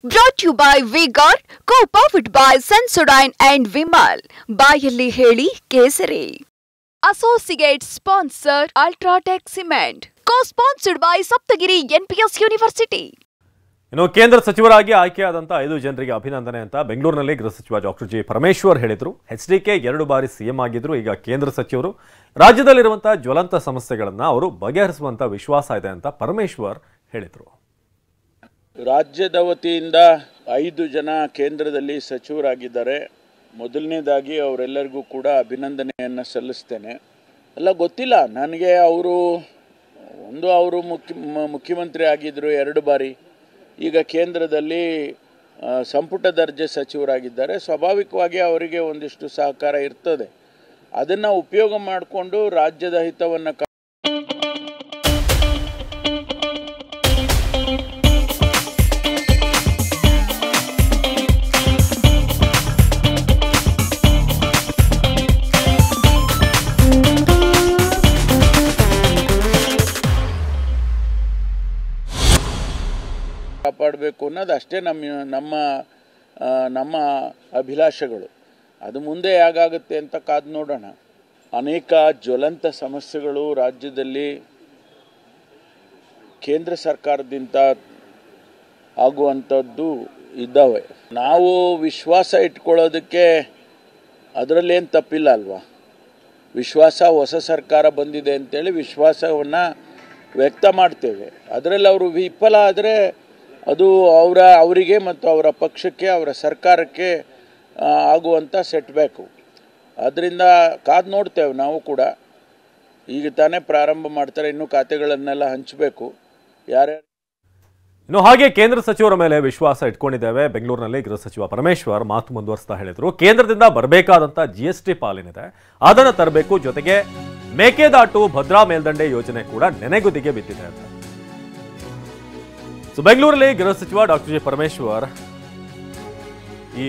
Brought to you by V-Guard, co-powered by Sensodyne and Vimal. ಬಾಯಲ್ಲಿ ಹೇಳಿ ಕೇಸರಿ. Associate sponsor Ultratech Cement. Co-sponsored by Saptagiri NPS University. ಇನ್ನು ಕೇಂದ್ರ ಸಚಿವರಾಗಿ ಆಯ್ಕೆಯಾದಂತ 5 ಜನರಿಗೆ ಅಭಿನಂದನೆ ಅಂತ ಬೆಂಗಳೂರಿನಲ್ಲಿ ಗೃಹ ಸಚಿವ ಡಾಕ್ಟರ್ ಜಿ ಪರಮೇಶ್ವರ್ ಹೇಳಿದರು. ಎಚ್ಡಿಕೆ 2 ಬಾರಿ ಸಿಎಂ ಆಗಿದ್ರು. ಈಗ ಕೇಂದ್ರ ಸಚಿವರು ರಾಜ್ಯದಲ್ಲಿರುವಂತ ಜ್ವಲಂತ ಸಮಸ್ಯೆಗಳನ್ನು ಅವರು ಬಗೆಹರಿಸುವಂತ ವಿಶ್ವಾಸ ಇದೆ ಅಂತ ಪರಮೇಶ್ವರ್ ಹೇಳಿದರು. ರಾಜ್ಯದ ವತಿಯಿಂದ 5 ಜನ ಕೇಂದ್ರದಲ್ಲಿ ಸಚಿವರಾಗಿದ್ದಾರೆ. ಮೊದಲನೇದಾಗಿ ಅವರೆಲ್ಲರಿಗೂ ಕೂಡ ಅಭಿನಂದನೆಯನ್ನು ಸಲ್ಲಿಸ್ತೇನೆ. ಎಲ್ಲ ಗೊತ್ತಿಲ್ಲ ನನಗೆ, ಅವರು ಮುಖ್ಯಮಂತ್ರಿ ಆಗಿದ್ದರು 2 ಬಾರಿ. ಈಗ ಕೇಂದ್ರದಲ್ಲಿ ಸಂಪುಟ ದರ್ಜೆ ಸಚಿವರಾಗಿದ್ದಾರೆ. ಸ್ವಾಭಾವಿಕವಾಗಿ ಅವರಿಗೆ ಒಂದಿಷ್ಟು ಸಹಕಾರ ಇರ್ತದೆ. ಅದನ್ನು ಉಪಯೋಗ ಮಾಡಿಕೊಂಡು ರಾಜ್ಯದ ಹಿತವನ್ನು ಕಾಪಾಡಬೇಕು ಅನ್ನೋದು ಅಷ್ಟೇ ನಮ್ಮ ಅಭಿಲಾಷೆಗಳು. ಅದು ಮುಂದೆ ಹೇಗಾಗುತ್ತೆ ಅಂತ ಕಾದು ನೋಡೋಣ. ಅನೇಕ ಜ್ವಲಂತ ಸಮಸ್ಯೆಗಳು ರಾಜ್ಯದಲ್ಲಿ ಕೇಂದ್ರ ಸರ್ಕಾರದಿಂದ ಆಗುವಂಥದ್ದು ಇದ್ದಾವೆ. ನಾವು ವಿಶ್ವಾಸ ಇಟ್ಕೊಳ್ಳೋದಕ್ಕೆ ಅದರಲ್ಲೇನು ತಪ್ಪಿಲ್ಲ ಅಲ್ವಾ. ವಿಶ್ವಾಸ, ಹೊಸ ಸರ್ಕಾರ ಬಂದಿದೆ ಅಂತೇಳಿ ವಿಶ್ವಾಸವನ್ನು ವ್ಯಕ್ತ ಮಾಡ್ತೇವೆ. ಅದರಲ್ಲಿ ಅವರು ವಿಫಲ ಆದರೆ ಅದು ಅವರಿಗೆ ಮತ್ತು ಅವರ ಪಕ್ಷಕ್ಕೆ, ಅವರ ಸರ್ಕಾರಕ್ಕೆ ಆಗುವಂಥ ಸೆಟ್ಬ್ಯಾಕು. ಅದರಿಂದ ಕಾದು ನೋಡ್ತೇವೆ ನಾವು ಕೂಡ. ಈಗ ತಾನೇ ಪ್ರಾರಂಭ ಮಾಡ್ತಾರೆ, ಇನ್ನೂ ಖಾತೆಗಳನ್ನೆಲ್ಲ ಹಂಚಬೇಕು ಯಾರ್ಯಾರು. ಇನ್ನು ಹಾಗೆ ಕೇಂದ್ರ ಸಚಿವರ ಮೇಲೆ ವಿಶ್ವಾಸ ಇಟ್ಕೊಂಡಿದ್ದೇವೆ. ಬೆಂಗಳೂರಿನಲ್ಲಿ ಗೃಹ ಸಚಿವ ಪರಮೇಶ್ವರ್ ಮಾತು ಮುಂದುವರಿಸ್ತಾ ಹೇಳಿದರು. ಕೇಂದ್ರದಿಂದ ಬರಬೇಕಾದಂಥ GST ಪಾಲಿನಿದೆ, ಅದನ್ನು ತರಬೇಕು. ಜೊತೆಗೆ ಮೇಕೆದಾಟು ಭದ್ರಾ ಮೇಲ್ದಂಡೆ ಯೋಜನೆ ಕೂಡ ನೆನೆಗುದಿಗೆ ಬಿದ್ದಿದೆ ಅಂತ. ಬೆಂಗಳೂರಲ್ಲಿ ಗೃಹ ಸಚಿವ ಡಾಕ್ಟರ್ ಜಿ ಪರಮೇಶ್ವರ್ ಈ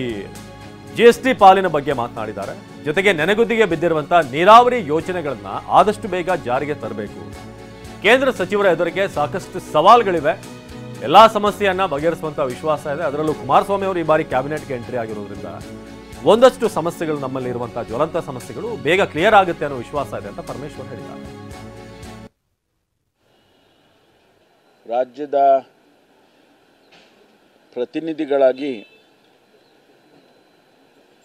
GST ಪಾಲಿನ ಬಗ್ಗೆ ಮಾತನಾಡಿದ್ದಾರೆ. ಜೊತೆಗೆ ನೆನೆಗುದಿಗೆ ಬಿದ್ದಿರುವಂತಹ ನೀರಾವರಿ ಯೋಜನೆಗಳನ್ನ ಆದಷ್ಟು ಬೇಗ ಜಾರಿಗೆ ತರಬೇಕು. ಕೇಂದ್ರ ಸಚಿವರ ಎದುರಿಗೆ ಸಾಕಷ್ಟು ಸವಾಲುಗಳಿವೆ. ಎಲ್ಲಾ ಸಮಸ್ಯೆಯನ್ನ ಬಗೆಹರಿಸುವಂತಹ ವಿಶ್ವಾಸ ಇದೆ. ಅದರಲ್ಲೂ ಕುಮಾರಸ್ವಾಮಿ ಅವರು ಈ ಬಾರಿ ಕ್ಯಾಬಿನೆಟ್ಗೆ ಎಂಟ್ರಿ ಆಗಿರೋದ್ರಿಂದ ಒಂದಷ್ಟು ಸಮಸ್ಯೆಗಳು, ನಮ್ಮಲ್ಲಿ ಇರುವಂತಹ ಜ್ವಲಂತ ಸಮಸ್ಯೆಗಳು ಬೇಗ ಕ್ಲಿಯರ್ ಆಗುತ್ತೆ ಅನ್ನೋ ವಿಶ್ವಾಸ ಇದೆ ಅಂತ ಪರಮೇಶ್ವರ್ ಹೇಳಿದ್ದಾರೆ. ರಾಜ್ಯದ ಪ್ರತಿನಿಧಿಗಳಾಗಿ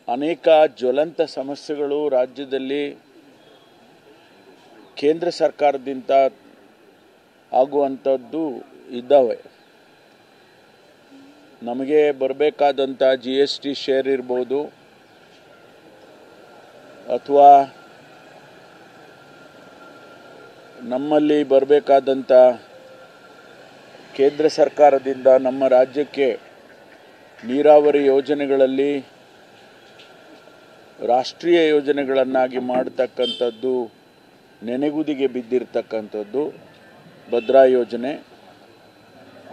ಅನೇಕ ಜ್ವಲಂತ ಸಮಸ್ಯೆಗಳು ರಾಜ್ಯದಲ್ಲಿ ಕೇಂದ್ರ ಸರ್ಕಾರದಿಂದ ಆಗುವಂಥದ್ದು ಇದ್ದಾವೆ. ನಮಗೆ ಬರಬೇಕಾದಂಥ GST ಶೇರ್ ಇರ್ಬೋದು, ಅಥವಾ ನಮ್ಮಲ್ಲಿ ಬರಬೇಕಾದಂಥ ಕೇಂದ್ರ ಸರ್ಕಾರದಿಂದ ನಮ್ಮ ರಾಜ್ಯಕ್ಕೆ ನೀರಾವರಿ ಯೋಜನೆಗಳಲ್ಲಿ ರಾಷ್ಟ್ರೀಯ ಯೋಜನೆಗಳನ್ನಾಗಿ ಮಾಡತಕ್ಕಂಥದ್ದು, ನೆನೆಗುದಿಗೆ ಬಿದ್ದಿರ್ತಕ್ಕಂಥದ್ದು ಭದ್ರಾ ಯೋಜನೆ,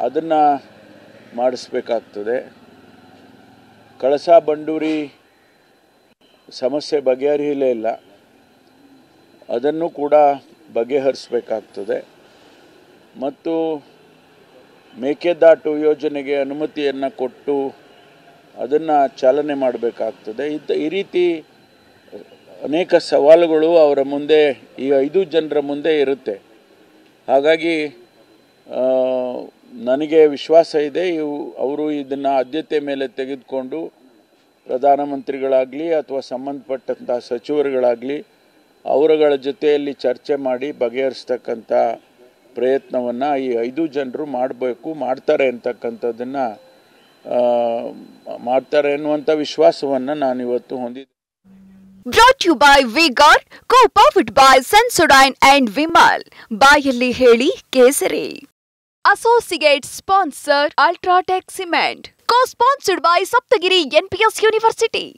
ಅದನ್ನು ಮಾಡಿಸ್ಬೇಕಾಗ್ತದೆ. ಕಳಸಾ ಬಂಡೂರಿ ಸಮಸ್ಯೆ ಬಗೆಹರಿಯಲೇ ಇಲ್ಲ, ಅದನ್ನು ಕೂಡ ಬಗೆಹರಿಸಬೇಕಾಗ್ತದೆ. ಮತ್ತು ಮೇಕೆದಾಟು ಯೋಜನೆಗೆ ಅನುಮತಿಯನ್ನು ಕೊಟ್ಟು ಅದನ್ನು ಚಾಲನೆ ಮಾಡಬೇಕಾಗ್ತದೆ. ಈ ರೀತಿ ಅನೇಕ ಸವಾಲುಗಳು ಅವರ ಮುಂದೆ, ಈ 5 ಜನರ ಮುಂದೆ ಇರುತ್ತೆ. ಹಾಗಾಗಿ ನನಗೆ ವಿಶ್ವಾಸ ಇದೆ, ಅವರು ಇದನ್ನು ಆದ್ಯತೆ ಮೇಲೆ ತೆಗೆದುಕೊಂಡು ಪ್ರಧಾನಮಂತ್ರಿಗಳಾಗಲಿ ಅಥವಾ ಸಂಬಂಧಪಟ್ಟಂಥ ಸಚಿವರುಗಳಾಗಲಿ ಅವರುಗಳ ಜೊತೆಯಲ್ಲಿ ಚರ್ಚೆ ಮಾಡಿ ಬಗೆಹರಿಸ್ತಕ್ಕಂಥ ಪ್ರಯತ್ನವನ್ನು ಈ 5 ಜನರು ಮಾಡ್ತಾರೆ ಅಂತಕ್ಕಂಥದ್ದನ್ನು ಮಾಡ್ತಾರೆ ಎನ್ನುವಂಥ ವಿಶ್ವಾಸವನ್ನು ನಾನು ಇವತ್ತು ಹೊಂದಿದ್ದೆ. Brought to you by V-Guard, co-powered by Sensodyne and Vimal. ಬಾಯಲ್ಲಿ ಹೇಳಿ ಕೇಸರಿ. Associate sponsor Ultratech Cement. Co-sponsored by Saptagiri NPS University.